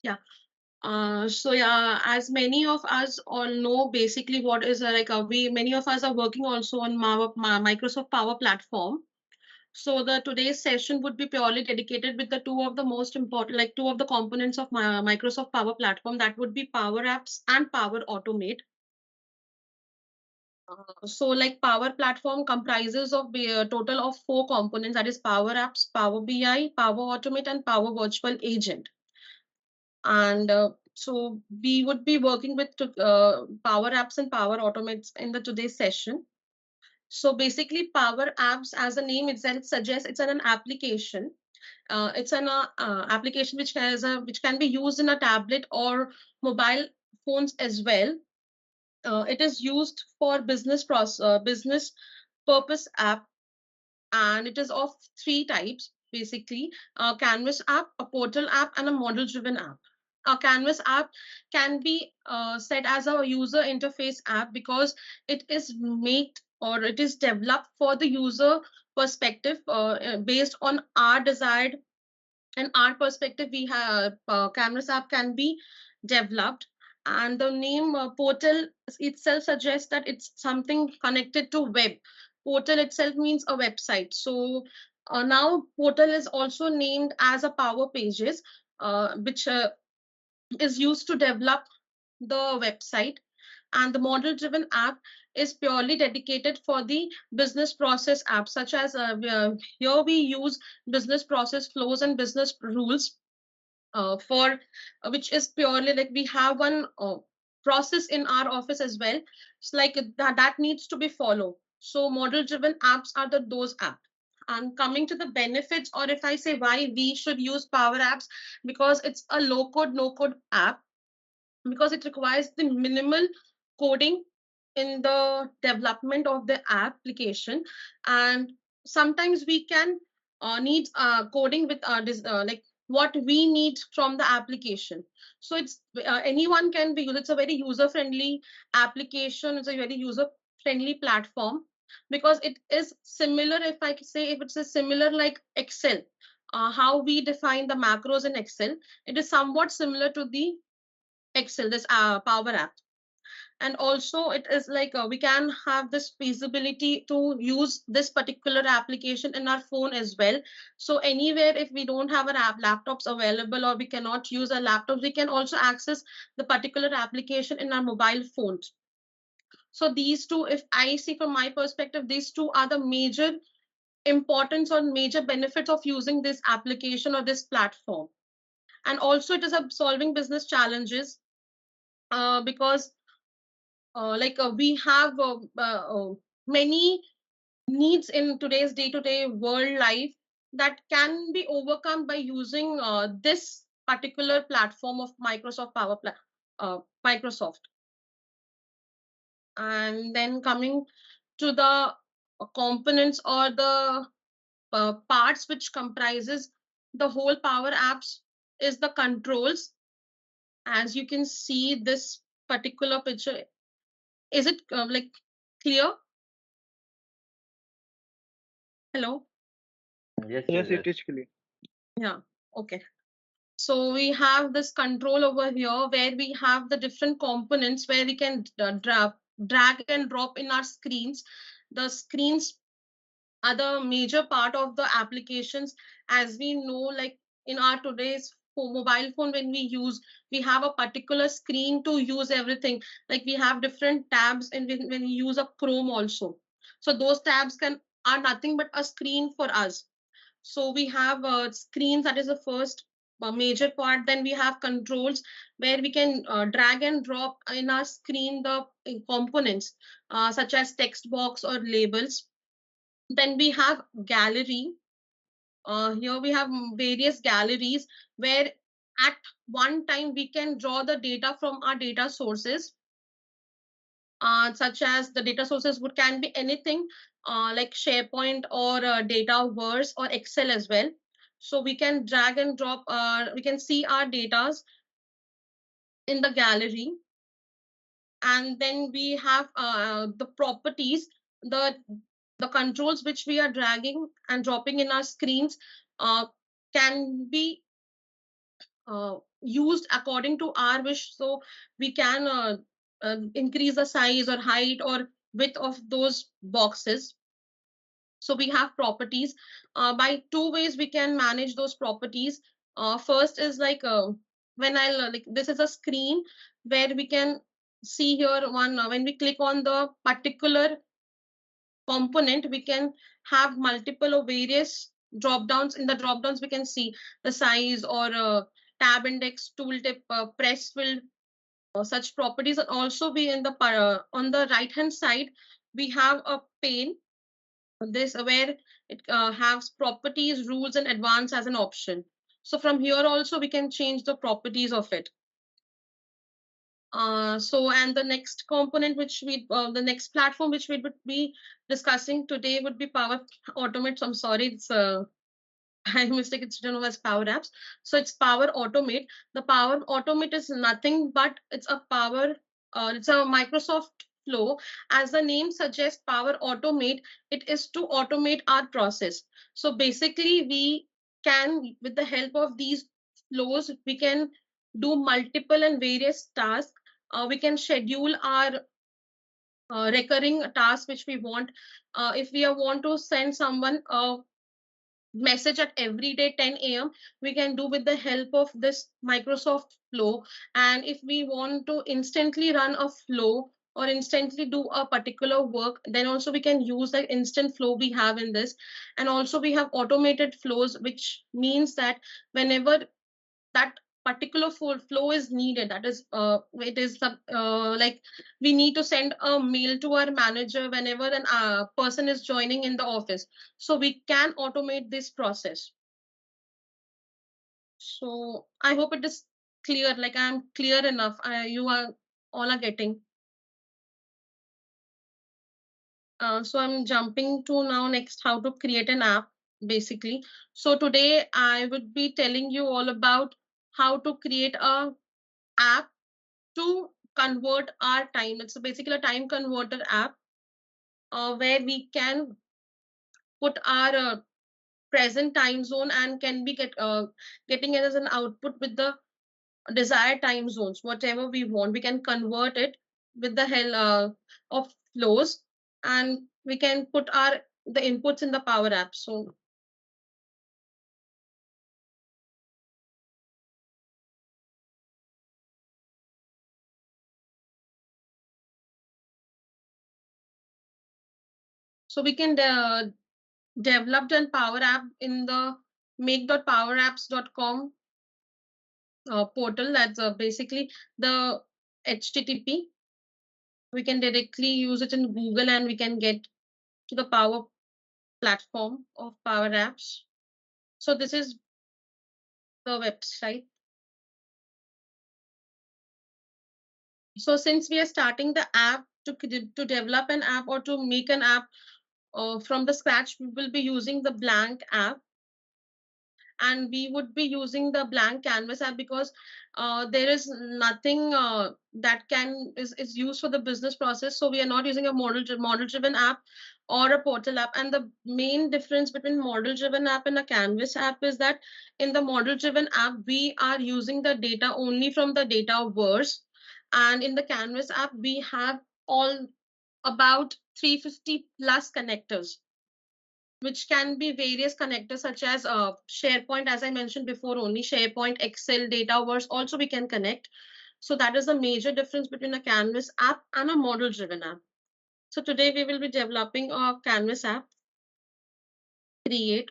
Yeah. So yeah, as many of us all know, basically what is we many of us are working also on Microsoft Power Platform. So the today's session would be purely dedicated with the two of the most important, like two of the components of my Microsoft Power Platform. That would be Power Apps and Power Automate. So like Power Platform comprises of a total of four components. That is Power Apps, Power BI, Power Automate, and Power Virtual Agent. And so we would be working with Power Apps and Power Automates in the today's session. So basically, Power Apps, as the name itself suggests, it's an application. It's an application which can be used in a tablet or mobile phones as well. It is used for business purpose app, and it is of three types basically: a Canvas app, a portal app, and a model driven app. A Canvas app can be said as a user interface app because it is made or it is developed for the user perspective, based on our desired and our perspective. We have Canvas app can be developed, and the name portal itself suggests that it's something connected to web. Portal itself means a website. So now portal is also named as a Power Pages, which is used to develop the website. And the model driven app is purely dedicated for the business process apps, such as here we use business process flows and business rules, for which is purely like we have one process in our office as well. It's like that needs to be followed. So model driven apps are those apps. And coming to the benefits, or if I say why we should use Power Apps, because it's a low code no code app, because it requires the minimal coding in the development of the application. And sometimes we can need coding with like what we need from the application. So it's anyone can be used. It's a very user friendly application. It's a very user friendly platform, because it is similar, if I say, if it's a similar like Excel, how we define the macros in Excel, it is somewhat similar to the Excel, this Power App. And also it is like we can have this feasibility to use this particular application in our phone as well. So anywhere, if we don't have our laptops available, or we cannot use our laptops, we can also access the particular application in our mobile phones. So these two, if I see from my perspective, these two are the major importance or major benefits of using this application or this platform. And also it is solving business challenges, because we have many needs in today's day-to-day world life that can be overcome by using this particular platform of Microsoft. And then coming to the components or the parts which comprises the whole Power Apps is the controls. As you can see this particular picture, is it like clear? Hello? Yes, Yes, yes, it yes. is clear. Yeah. Okay. So we have this control over here where we have the different components where we can drag and drop in our screens. The screens are the major part of the applications. As we know, like in our today's mobile phone, when we use, we have a particular screen to use everything. Like we have different tabs, and when we use a Chrome also. So those tabs are nothing but a screen for us. So we have screens, that is the first major part. Then we have controls where we can drag and drop in our screen the components, such as text box or labels. Then we have gallery. Here we have various galleries where at one time we can draw the data from our data sources, such as the data sources would can be anything, like SharePoint or Dataverse or Excel as well. So we can drag and drop, we can see our datas in the gallery. And then we have the properties, the the controls which we are dragging and dropping in our screens, uh, can be used according to our wish. So we can increase the size or height or width of those boxes. So we have properties. By two ways we can manage those properties. First is like when I'll like this is a screen where we can see here one when we click on the particular component, we can have multiple or various drop downs. In the drop downs, we can see the size or tab index, tooltip, press field, such properties. And also be in the on the right hand side, we have a pane. This where it has properties, rules, and advanced as an option. So from here also we can change the properties of it. So and the next component which the next platform which we would be discussing today would be Power Automate. So I'm sorry, it's I mistake, it's written as Power Apps. So it's Power Automate. The Power Automate is nothing but it's a it's a Microsoft flow. As the name suggests, Power Automate, it is to automate our process. So basically, we can, with the help of these flows, we can do multiple and various tasks. We can schedule our recurring tasks which we want. If we want to send someone a message at every day 10 a.m., we can do with the help of this Microsoft flow. And if we want to instantly run a flow or instantly do a particular work, then also we can use the instant flow we have in this. And also we have automated flows, which means that whenever that particular flow is needed, that is it is like we need to send a mail to our manager whenever an person is joining in the office, so we can automate this process. So I hope it is clear, like I'm clear enough. You are all are getting. So I'm jumping to now next how to create an app basically. So today I would be telling you all about how to create a app to convert our time. It's basically a time converter app where we can put our present time zone and can be getting it as an output with the desired time zones. Whatever we want, we can convert it with the help of flows, and we can put our the inputs in the Power App. So we can develop an Power App in the make.powerapps.com portal. That's basically the HTTP. We can directly use it in Google and we can get to the Power platform of Power Apps. So this is the website. So since we are starting the app to develop an app or to make an app from the scratch, we will be using the blank app, and we would be using the blank canvas app because there is nothing that is used for the business process. So we are not using a model driven app or a portal app. And the main difference between model driven app and a canvas app is that in the model driven app we are using the data only from the data verse, and in the canvas app we have all about 350 plus connectors, which can be various connectors such as SharePoint, as I mentioned before, only SharePoint, Excel, Dataverse, also we can connect. So that is the major difference between a Canvas app and a model-driven app. So today we will be developing a Canvas app. Create.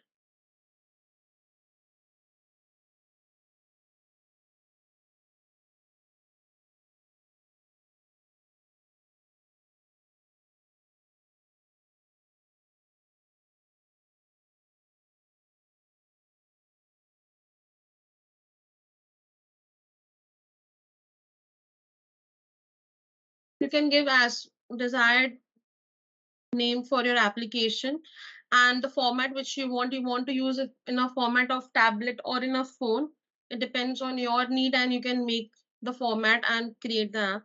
You can give as desired name for your application, and the format which you want to use it in a format of tablet or in a phone. It depends on your need, and you can make the format and create the app.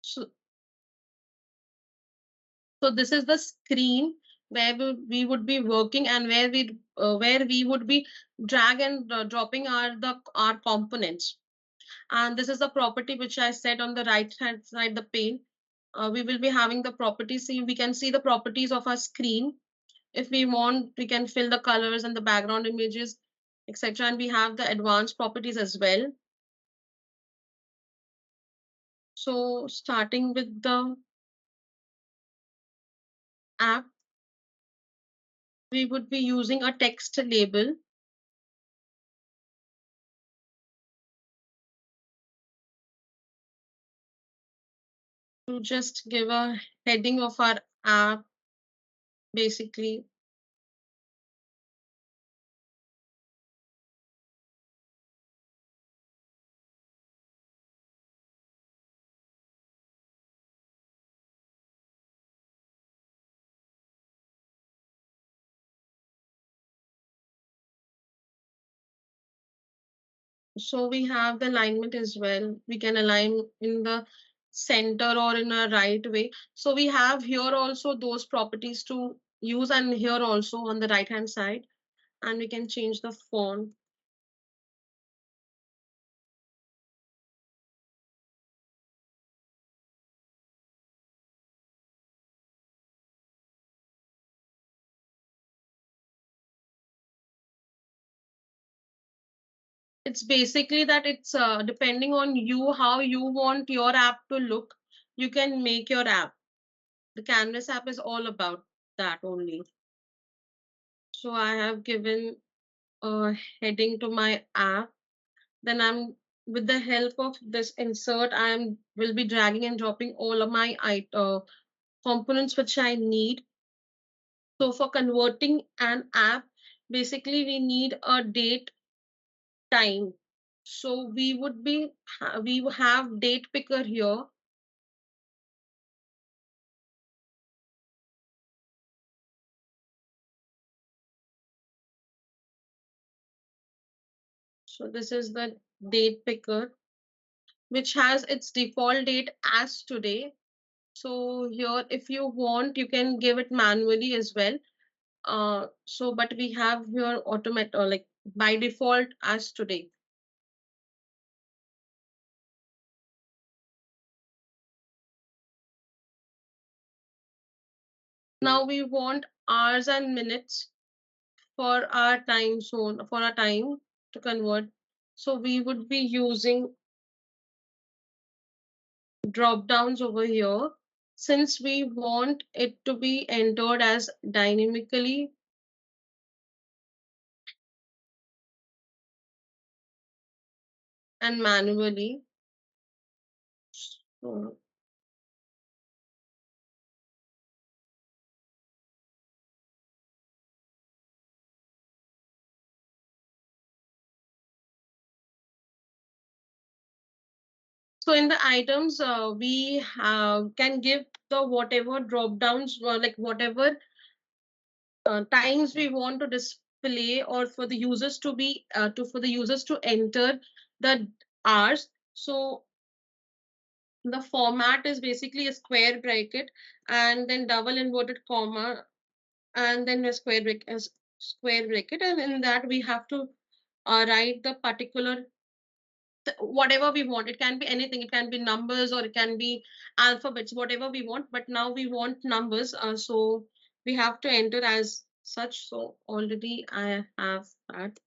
So, so this is the screen where we would be working, and where we would be drag and dropping our components. And this is the property which I said on the right hand side, the pane. We will be having the properties. See, we can see the properties of our screen. If we want, we can fill the colors and the background images, etc. And we have the advanced properties as well. So starting with the app, we would be using a text label to just give a heading of our app, basically. So we have the alignment as well. We can align in the center or in a right way. So we have here also those properties to use, and here also on the right hand side, and we can change the font. It's basically that it's depending on you, how you want your app to look, you can make your app. The Canvas app is all about that only. So I have given a heading to my app. Then I'm, with the help of this insert, I will be dragging and dropping all of my components which I need. So for converting an app, basically we need a date, time. So we would be we have date picker here. So this is the date picker, which has its default date as today. So here, if you want, you can give it manually as well. So but we have here automatic, like by default as today. Now we want hours and minutes for our time zone, for our time to convert. So we would be using drop downs over here, since we want it to be entered as dynamically and manually. So, so in the items, we can give the whatever drop downs, like whatever times we want to display, or for the users to be to for the users to enter the hours. So the format is basically a square bracket and then double inverted comma and then a square bracket, and in that we have to write the particular whatever we want. It can be anything, it can be numbers or it can be alphabets, whatever we want, but now we want numbers, so we have to enter as such. So already I have that.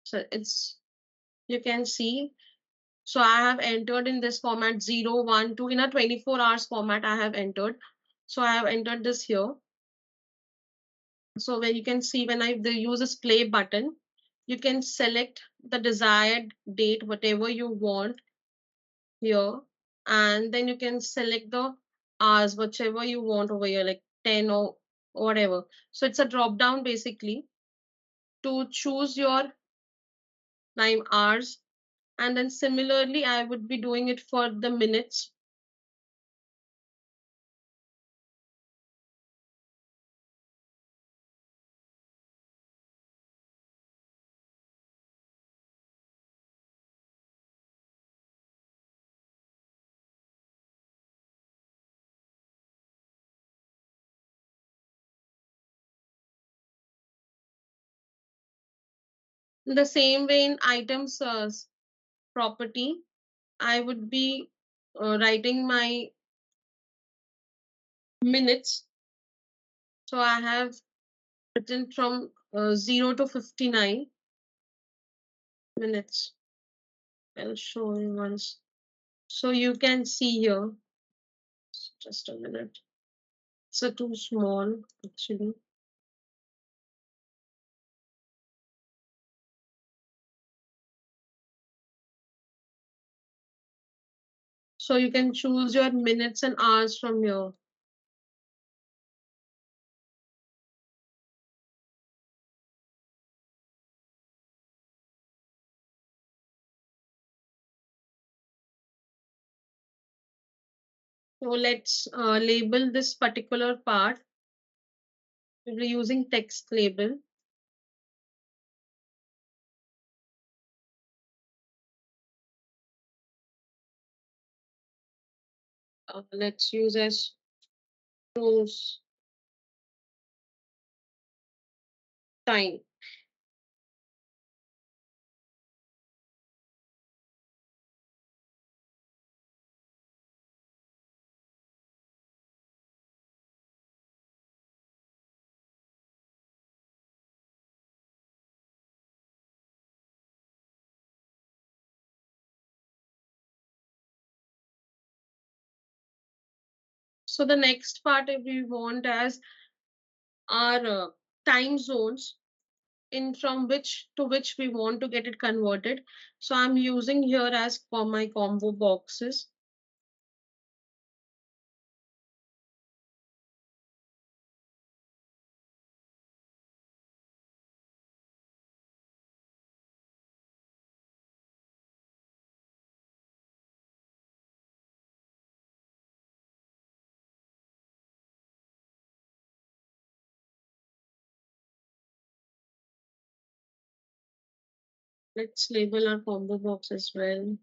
So it's, you can see, so I have entered in this format 0 1 2 in a 24 hours format I have entered. So I have entered this here. So where you can see, when I use this play button, you can select the desired date, whatever you want here, and then you can select the hours, whichever you want over here, like 10 or whatever. So it's a drop down basically to choose your time hours. And then similarly, I would be doing it for the minutes. The same way in items property, I would be writing my minutes. So I have written from 0 to 59 minutes. I'll show you once. So you can see here, just a minute. It's too small actually. So you can choose your minutes and hours from here. So let's label this particular part. We'll be using text label. Let's use as close time. So the next part if we want as our time zones in from which to which we want to get it converted. So I'm using here as for my combo boxes. Let's label our combo box as well.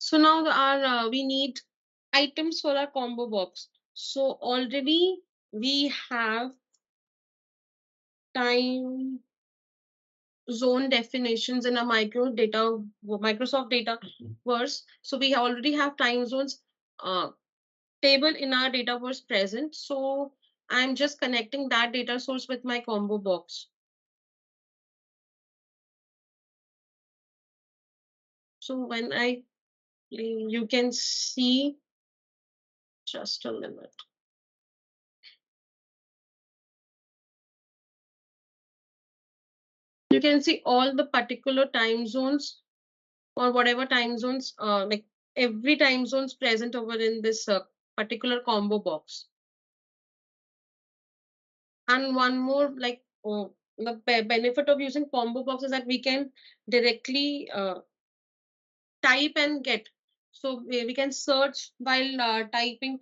So now our we need items for our combo box. So already we have time zone definitions in a Microsoft Dataverse. So we already have time zones table in our Dataverse present. So I'm just connecting that data source with my combo box. So when you can see, just a minute. You can see all the particular time zones or whatever time zones, like every time zones present over in this particular combo box. And one more, like the benefit of using combo box is that we can directly type and get. So we can search while typing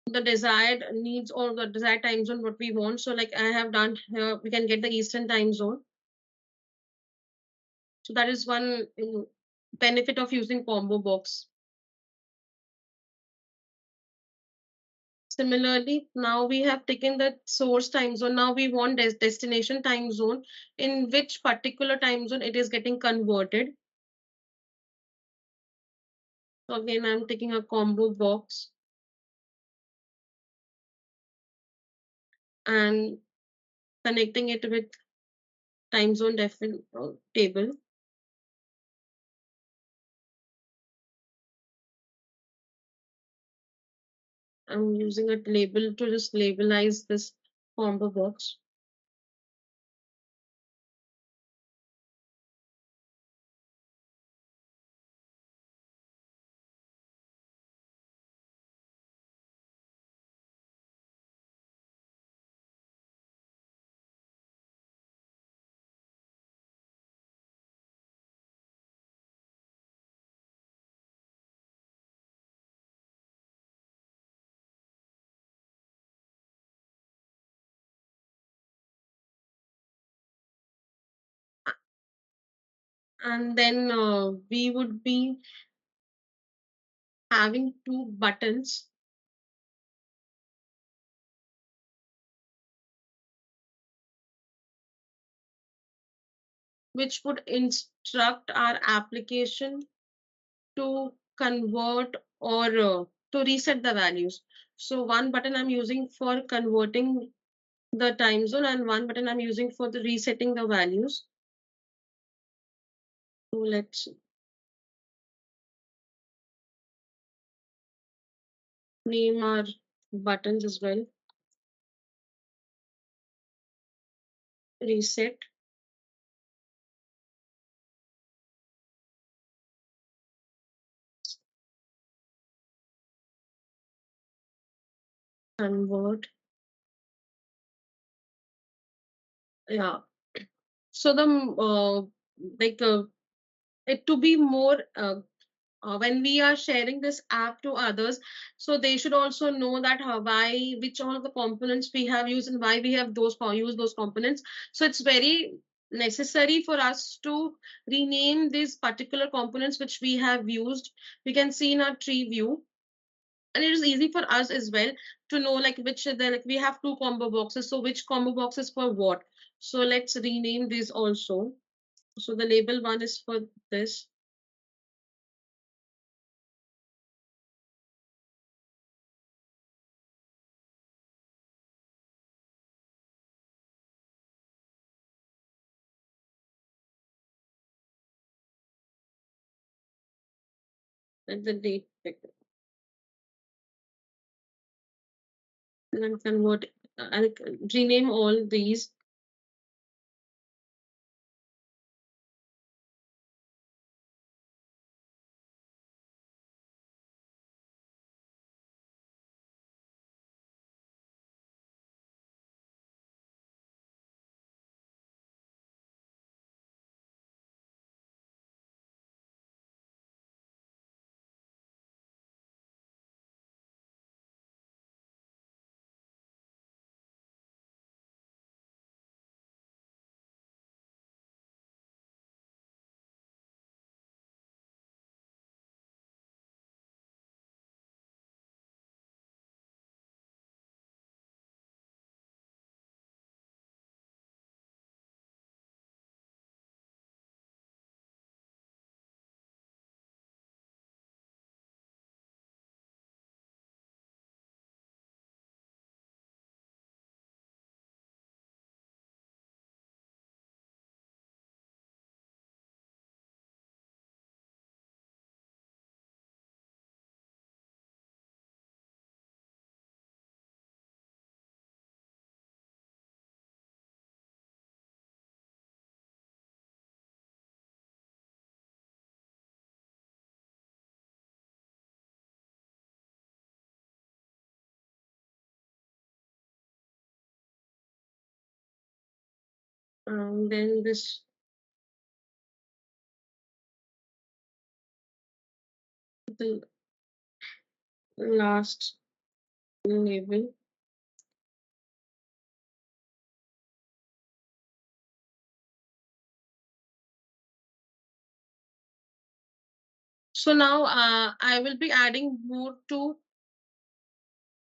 the desired needs or the desired time zone what we want. So like I have done here, we can get the Eastern time zone. So that is one benefit of using combo box. Similarly, now we have taken the source time zone. Now we want destination time zone, in which particular time zone it is getting converted. So again, I'm taking a combo box and connecting it with time zone table. I'm using a label to just labelize this combo box. And then we would be having two buttons which would instruct our application to convert or to reset the values. So one button I'm using for converting the time zone and one button I'm using for the resetting the values. So let's name our buttons as well. Reset, convert. Yeah. So the like it to be more when we are sharing this app to others, so they should also know that why which all of the components we have used and why we have used those components. So it's very necessary for us to rename these particular components which we have used. We can see in our tree view, and it is easy for us as well to know like which like we have two combo boxes, so which combo box is for what. So let's rename these also. So the label one is for this. And the date picker. And then convert. I'll rename all these. Then this the last label. So now I will be adding more two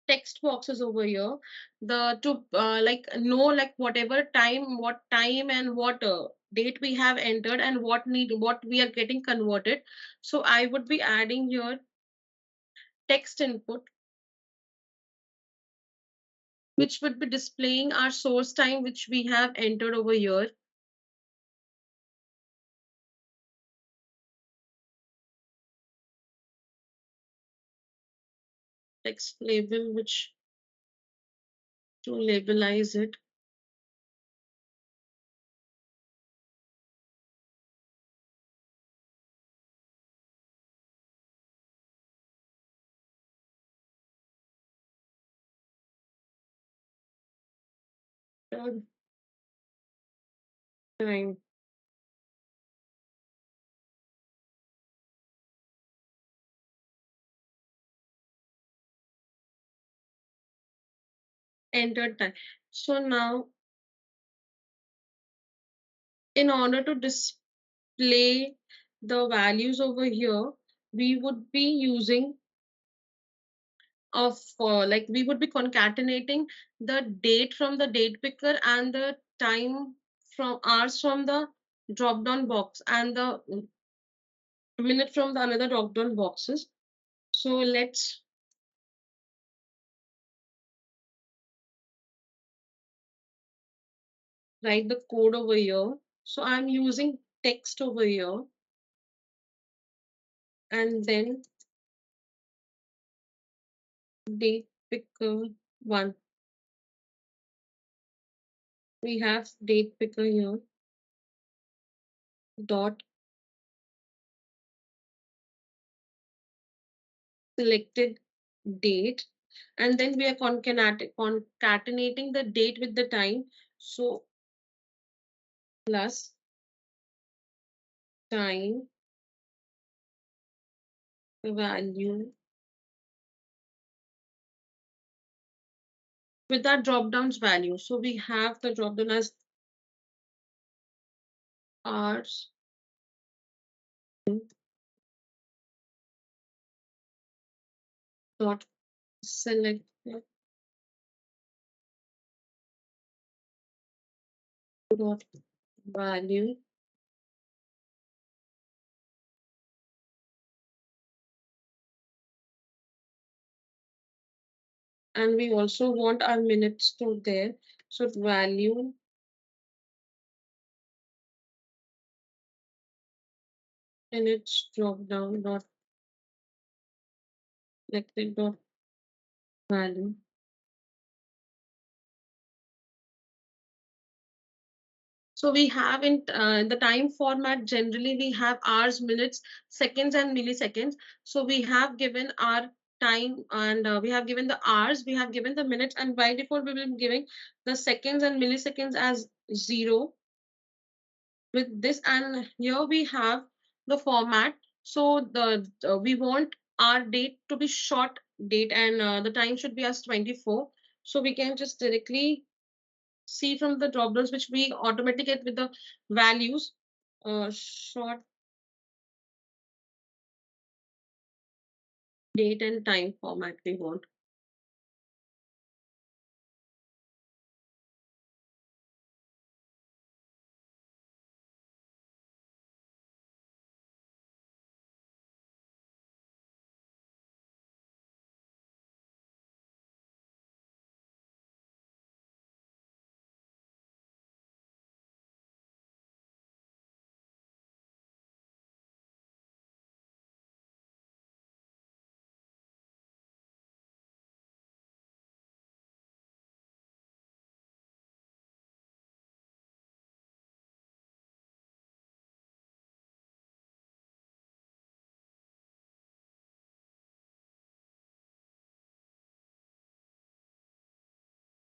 text boxes over here. The to like know like what time and what date we have entered and what we are getting converted. So I would be adding here text input, which would be displaying our source time which we have entered over here. Text label which to labelize it. Time entered time. So now in order to display the values over here, we would be using of like we would be concatenating the date from the date picker and the time from hours from the drop down box and the minute from the another drop down boxes. So let's write the code over here. So I'm using text over here, and then date picker one. We have date picker here dot selected date, and then we are concatenating the date with the time. So plus time value with our drop downs value. So we have the drop down as hours dot select dot value, and we also want our minutes to there. So value minutes drop down dot selected dot value. So we have in the time format, generally we have hours, minutes, seconds, and milliseconds. So we have given our time and we have given the hours, we have given the minutes, and by default we will be giving the seconds and milliseconds as 0 with this. And here we have the format. So the we want our date to be short date, and the time should be as 24. So we can just directly see from the drop downs which we automatically get with the values, short date and time format we want.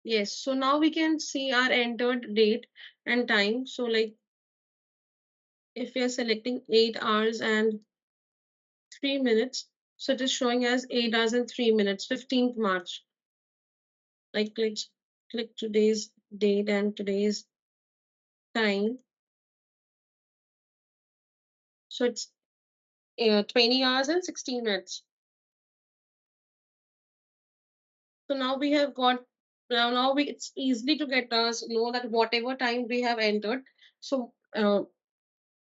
Yes, so now we can see our entered date and time. So like if we are selecting 8 hours and 3 minutes, so it is showing as 8 hours and 3 minutes, 15th March. Like click today's date and today's time. So it's 20 hours and 16 minutes. So now we have got, now we, it's easily to get us know that whatever time we have entered. So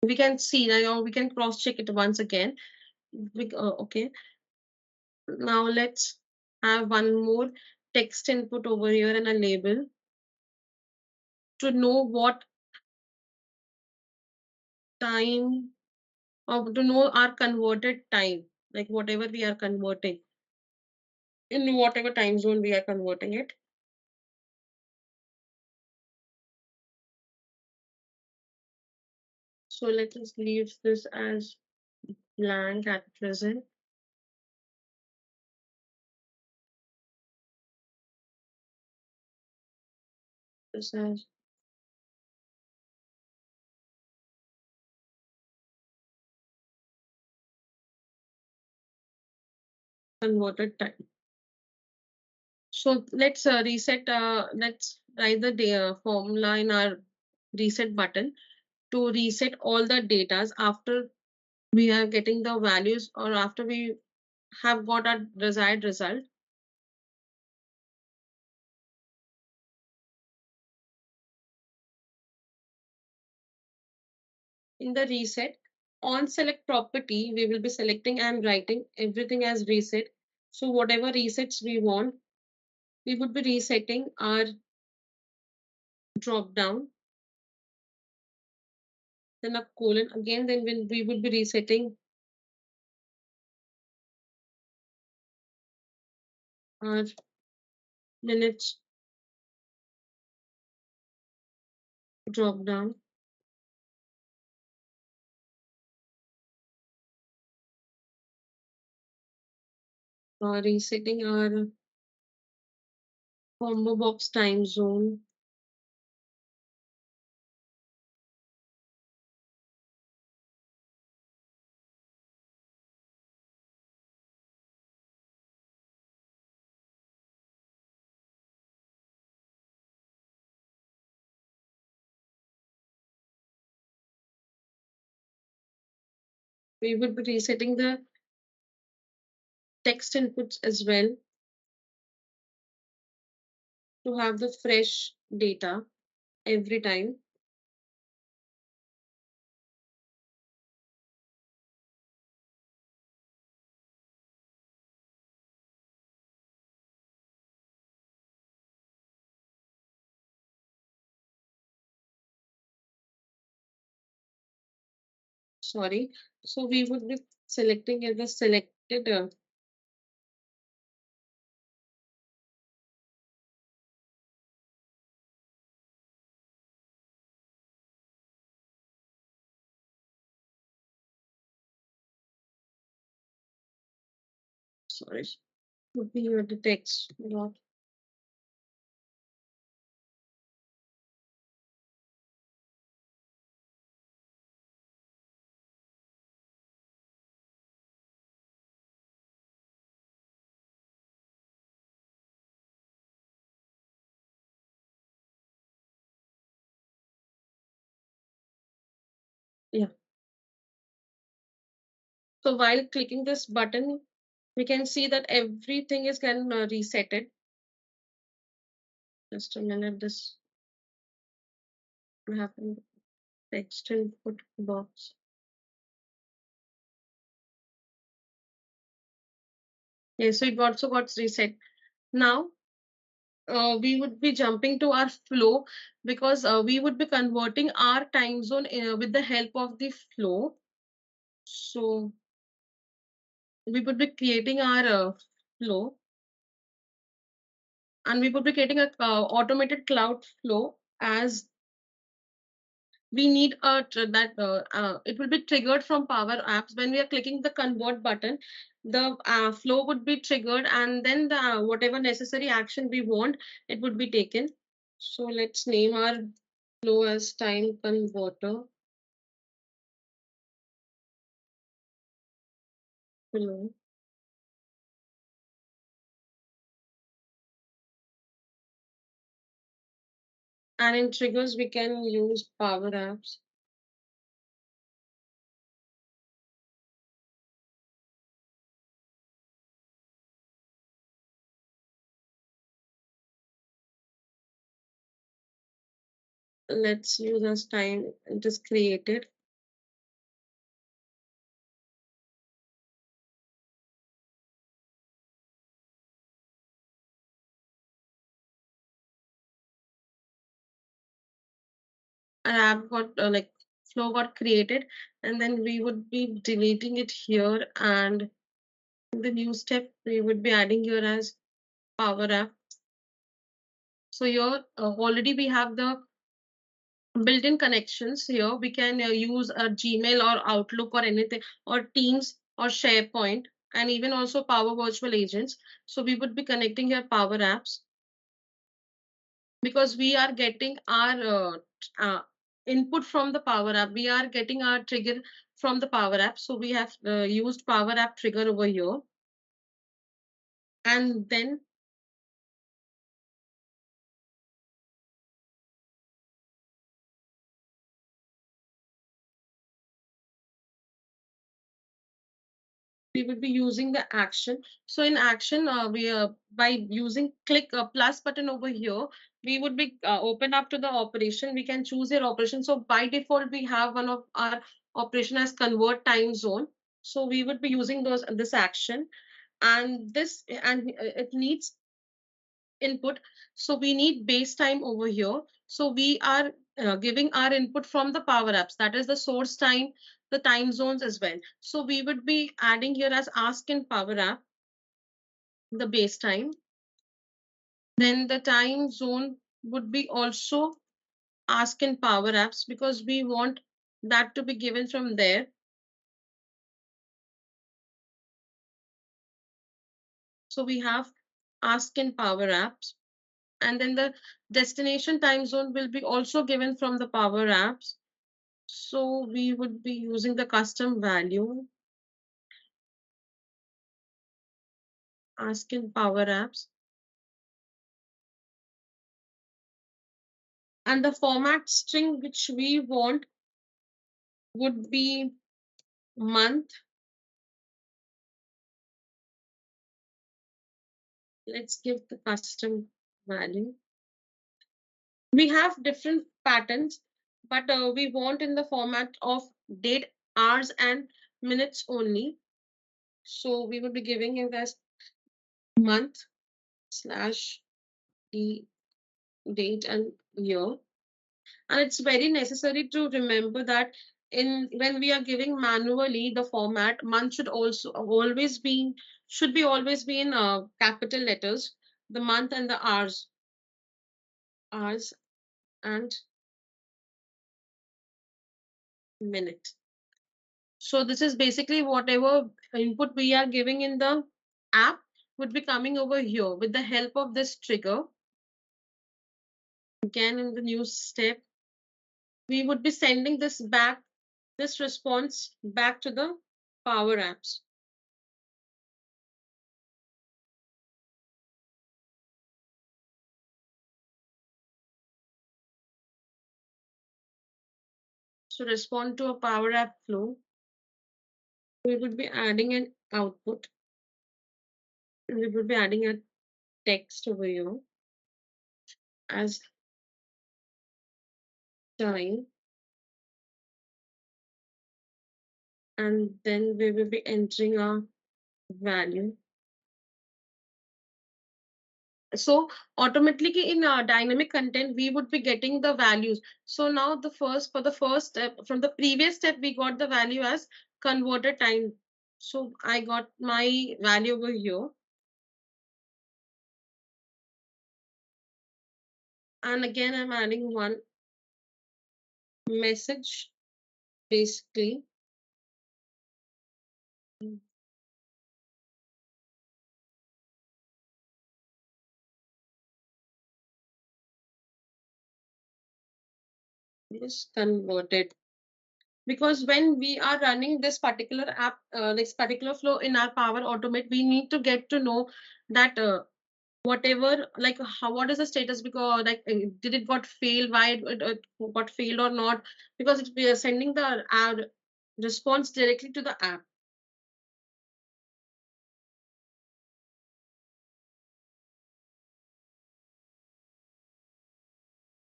we can see now, we can cross check it once again. Okay, now let's have one more text input over here and a label to know what time, or to know our converted time, like whatever we are converting, in whatever time zone we are converting it. So let us leave this as blank at present. This as converted time. So let's reset, let's write the formula in our reset button to reset all the datas after we are getting the values or after we have got our desired result. In the reset, on select property, we will be selecting and writing everything as reset. So whatever resets we want, we would be resetting our drop down, then a colon again, then we would be resetting our minutes drop down. Resetting our combo box time zone. We would be resetting the text inputs as well to have the fresh data every time. Sorry. So we would be selecting the selected sorry, would be the text dot. Yeah. So while clicking this button, we can see that everything is getting resetted. Just a minute, this will happen. Text input box. Yeah, so it also got reset. Now we would be jumping to our flow because we would be converting our time zone with the help of the flow. So we would be creating our flow and we would be creating a automated cloud flow as we need it will be triggered from Power Apps when we are clicking the convert button. The flow would be triggered and then the whatever necessary action we want, it would be taken. So let's name our flow as time converter flow. And in triggers, we can use Power Apps. Let's use as time it is created. An app got like flow got created, and then we would be deleting it here. And in the new step, we would be adding here as Power App. So here already we have the built-in connections here. We can use a Gmail or Outlook or anything or Teams or SharePoint and even also Power Virtual Agents. So we would be connecting here Power Apps because we are getting our input from the Power App. We are getting our trigger from the Power App. So we have used Power App trigger over here. And then we will be using the action. So in action, we by using click plus button over here, we would be open up to the operation. We can choose your operation. So by default, we have one of our operation as convert time zone. So we would be using this action, and this and it needs input. So we need base time over here. So we are giving our input from the power apps, that is the source time, the time zones as well. So we would be adding here as ask in power app, the base time. Then the time zone would be also ask in power apps because we want that to be given from there. So we have ask in power apps. And then the destination time zone will be also given from the power apps. So we would be using the custom value, ask in power apps. And the format string which we want would be month. Let's give the custom value. We have different patterns, but we want in the format of date, hours, and minutes only. So we would be giving it as month slash the date and year. And it's very necessary to remember that in when we are giving manually the format, month should also always be should be always be in capital letters, the month and the hours and minute. So this is basically whatever input we are giving in the app would be coming over here with the help of this trigger. Again, in the new step, we would be sending this response back to the power apps. So respond to a power app flow. We would be adding an output, and we would be adding a text over here as time, and then we will be entering our value. So automatically in dynamic content, we would be getting the values. So now for the first step, from the previous step, we got the value as converted time. So I got my value over here. And again, I'm adding one message, basically. Is converted. Because when we are running this particular app, this particular flow in our Power Automate, we need to get to know that whatever, like how, what is the status, because like did it got failed, why it got failed or not, because we are sending the response directly to the app.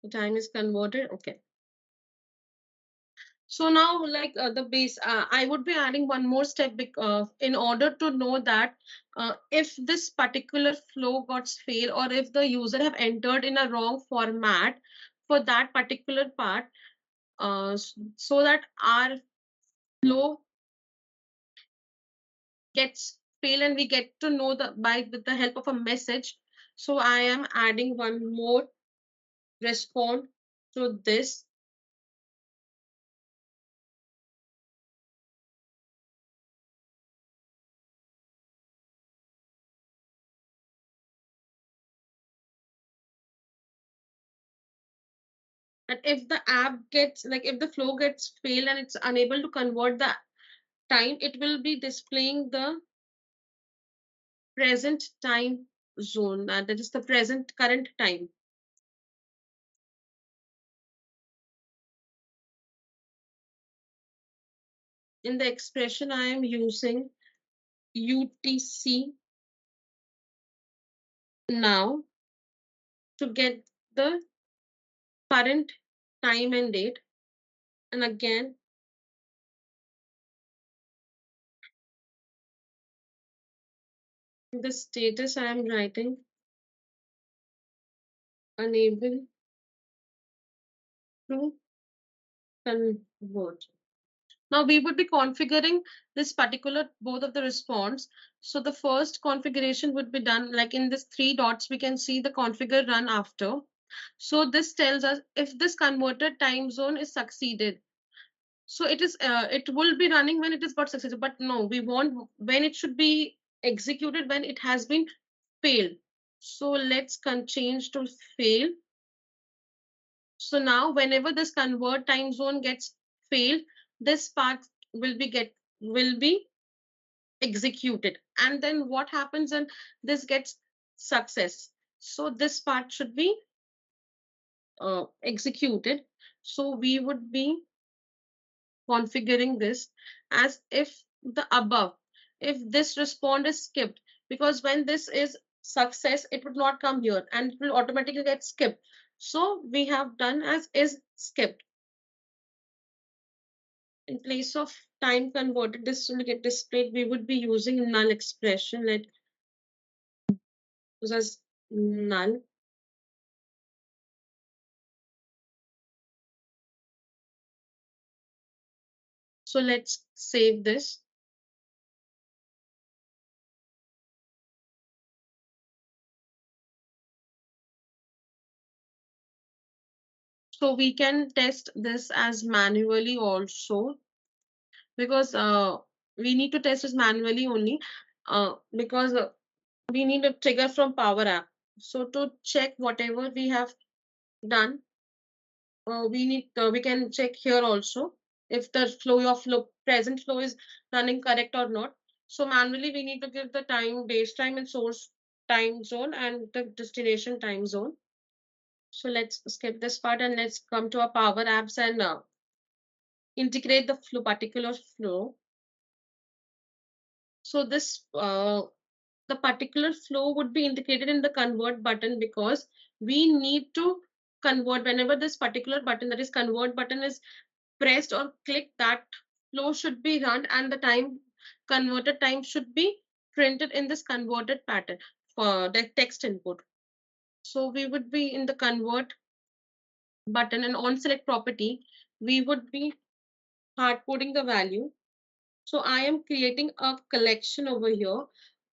The time is converted. Okay. So now, like the base, I would be adding one more step in order to know that if this particular flow got failed or if the user have entered in a wrong format for that particular part, so that our flow gets failed and we get to know the by with the help of a message. So I am adding one more respond to this. And if the app gets like if the flow gets failed and it's unable to convert the time, it will be displaying the present time zone, that is the present current time. In the expression I am using UTC now to get the current time and date. And again, the status I am writing unable to convert. Now we would be configuring this particular both of the response. So the first configuration would be done like in this three dots, we can see the configure run after. So this tells us if this converted time zone is succeeded. So it will be running when it is got successful, but no, we want when it should be executed when it has been failed. So let's change to fail. So now whenever this convert time zone gets failed, this part will be executed. And then what happens when this gets success? So this part should be executed. So we would be configuring this as if the above, if this respond is skipped, because when this is success, it would not come here and it will automatically get skipped. So we have done as is skipped. In place of time converted, this will get displayed. We would be using null expression, like as null. So let's save this. So we can test this as manually also, because we need to test this manually only because we need a trigger from Power App. So to check whatever we have done, we can check here also if the present flow is running correct or not. So manually we need to give the time, base time and source time zone and the destination time zone. So let's skip this part and let's come to our Power Apps and integrate the particular flow. So this the particular flow would be integrated in the convert button, because we need to convert whenever this particular button, that is convert button, is pressed or clicked, that flow should be run and the time converted time should be printed in this converted pattern for the text input. So we would be in the convert button and on select property, we would be hard coding the value. So I am creating a collection over here.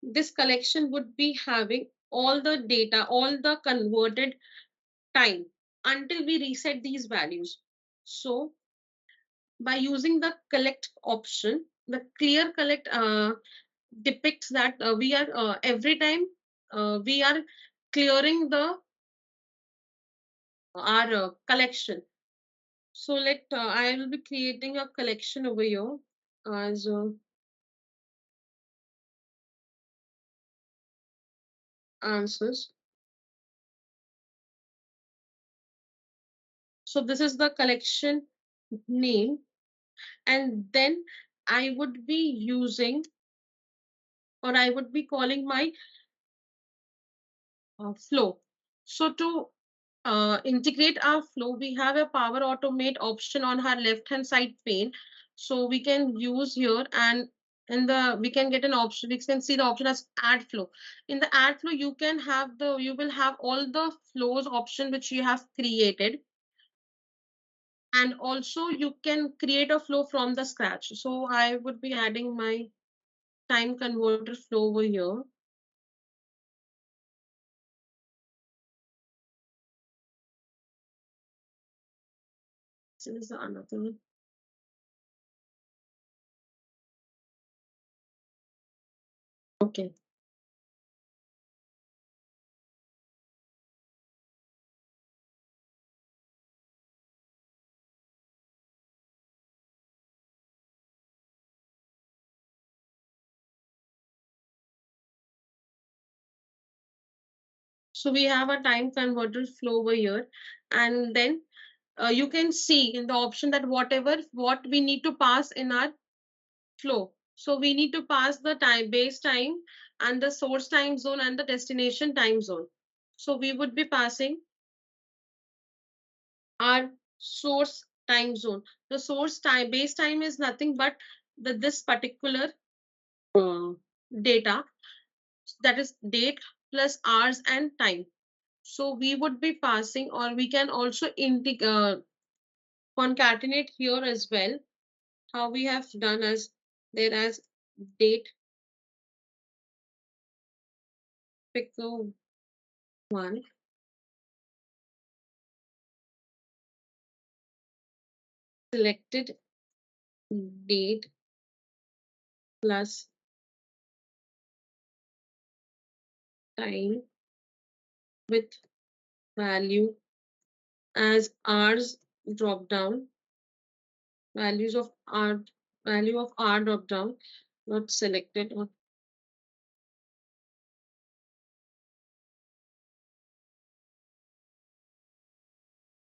This collection would be having all the data, all the converted time until we reset these values. So by using the collect option, the clear collect depicts that we are every time we are clearing the our collection. So I will be creating a collection over here as answers. So this is the collection name, and then I would be using, or I would be calling my flow. So to integrate our flow, we have a Power Automate option on our left hand side pane. So we can use here, and in the we can get an option, we can see the option as add flow. In the add flow, you will have all the flows option which you have created, and also you can create a flow from the scratch. So I would be adding my time converter flow over here. So this is another. Okay. So we have a time converter flow over here, and then you can see in the option that what we need to pass in our flow. So we need to pass the time base time and the source time zone and the destination time zone. So we would be passing our source time zone. The source time base time is nothing but this particular uh, data, that is date plus hours and time. So we would be passing, or we can also concatenate here as well. How we have done as there as date pick one selected date plus time with value as hours drop down, values of r value of r drop down, not selected, or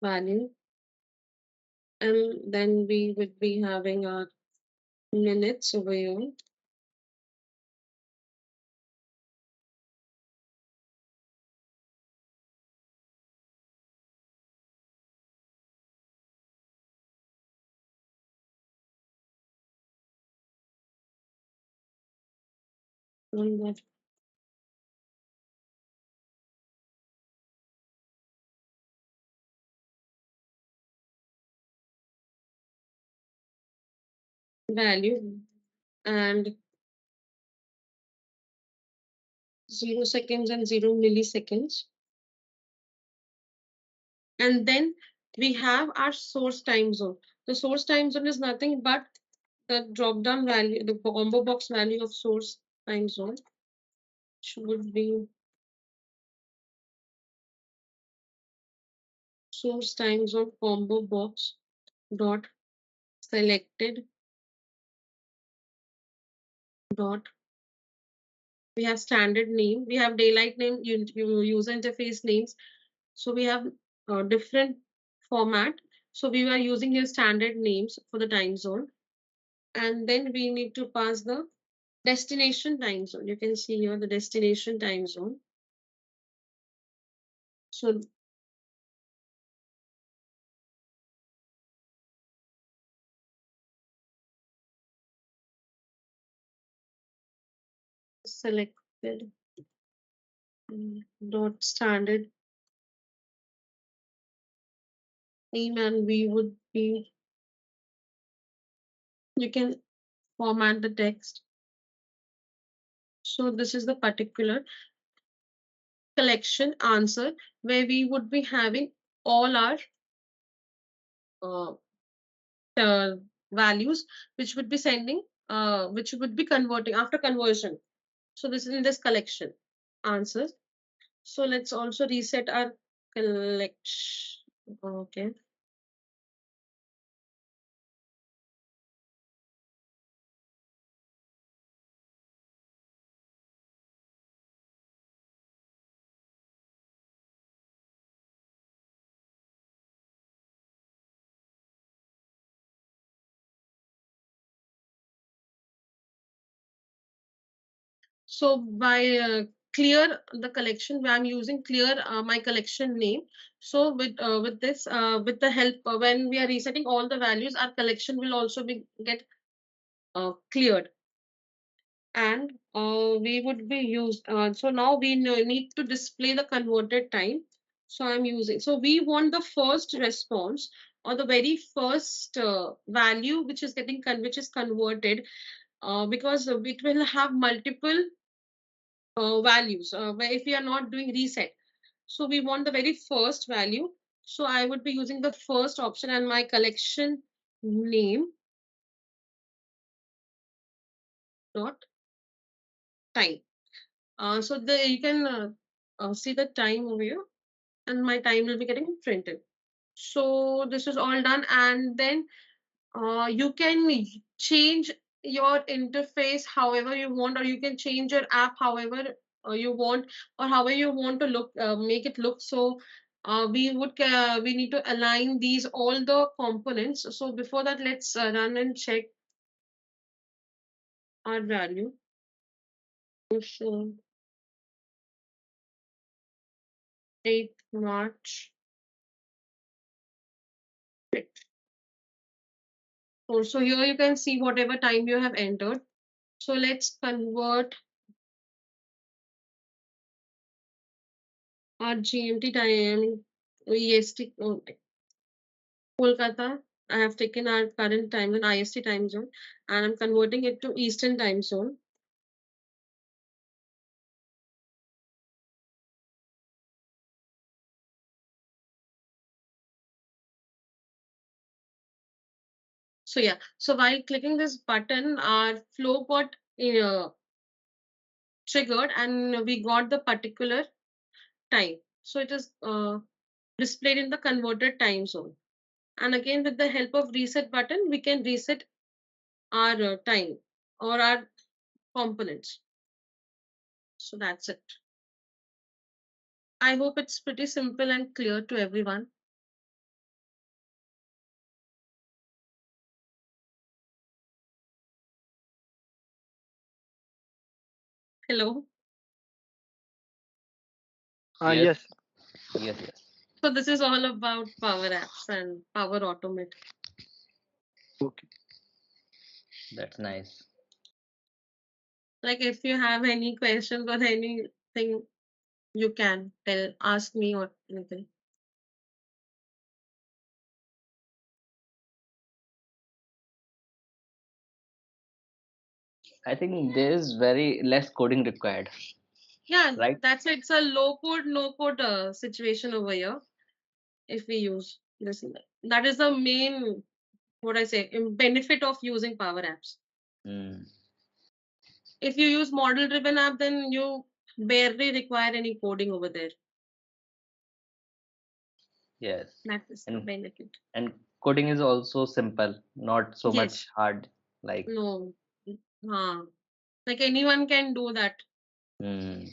value. And then we would be having our minutes over here. On that value and 0 seconds and 0 milliseconds. And then we have our source time zone. The source time zone is nothing but the drop down value, the combo box value of source time zone, which would be source time zone combo box dot selected dot. We have standard name, we have daylight name, user interface names. So we have different format. So we were using your standard names for the time zone. And then we need to pass the destination time zone. You can see here the destination time zone. So selected dot standard name, and we would be, you can format the text. So this is the particular collection answer where we would be having all our uh, uh, values which would be sending, which would be converting after conversion. So this is in this collection answers. So let's also reset our collection. Okay. So by clear the collection, I'm using clear my collection name. So with this with the help when we are resetting all the values, our collection will also be get cleared, and we would be used. So now we need to display the converted time. So I'm using. So we want the first response or the very first value which is which is converted, because it will have multiple values if we are not doing reset. So we want the very first value. So I would be using the first option and my collection name dot time. So you can see the time over here, and my time will be getting printed. So this is all done, and then you can change your interface however you want, or you can change your app however you want, or however you want to look, make it look. So we need to align these all the components. So before that, let's run and check our value. So 8th March. Right. So here you can see whatever time you have entered. So let's convert our GMT time, EST, Kolkata. I have taken our current time in IST time zone and I'm converting it to Eastern time zone. So yeah, so while clicking this button, our flow got triggered and we got the particular time. So it is displayed in the converted time zone. And again, with the help of reset button, we can reset our time or our components. So that's it. I hope it's pretty simple and clear to everyone. Hello. Yes, Yes. yes, yes. So this is all about Power Apps and Power Automate. Okay. That's nice. Like if you have any questions or anything, you can ask me or anything. I think there is very less coding required, Yeah, right? that's it. It's a low code, no code situation over here. If we use this, that is the main, what I say, benefit of using Power Apps. Mm, If you use model driven app, then you barely require any coding over there. yes. That is the And benefit. and coding is also simple, not so Yes. much hard. Like, No. Like anyone can do that. mm,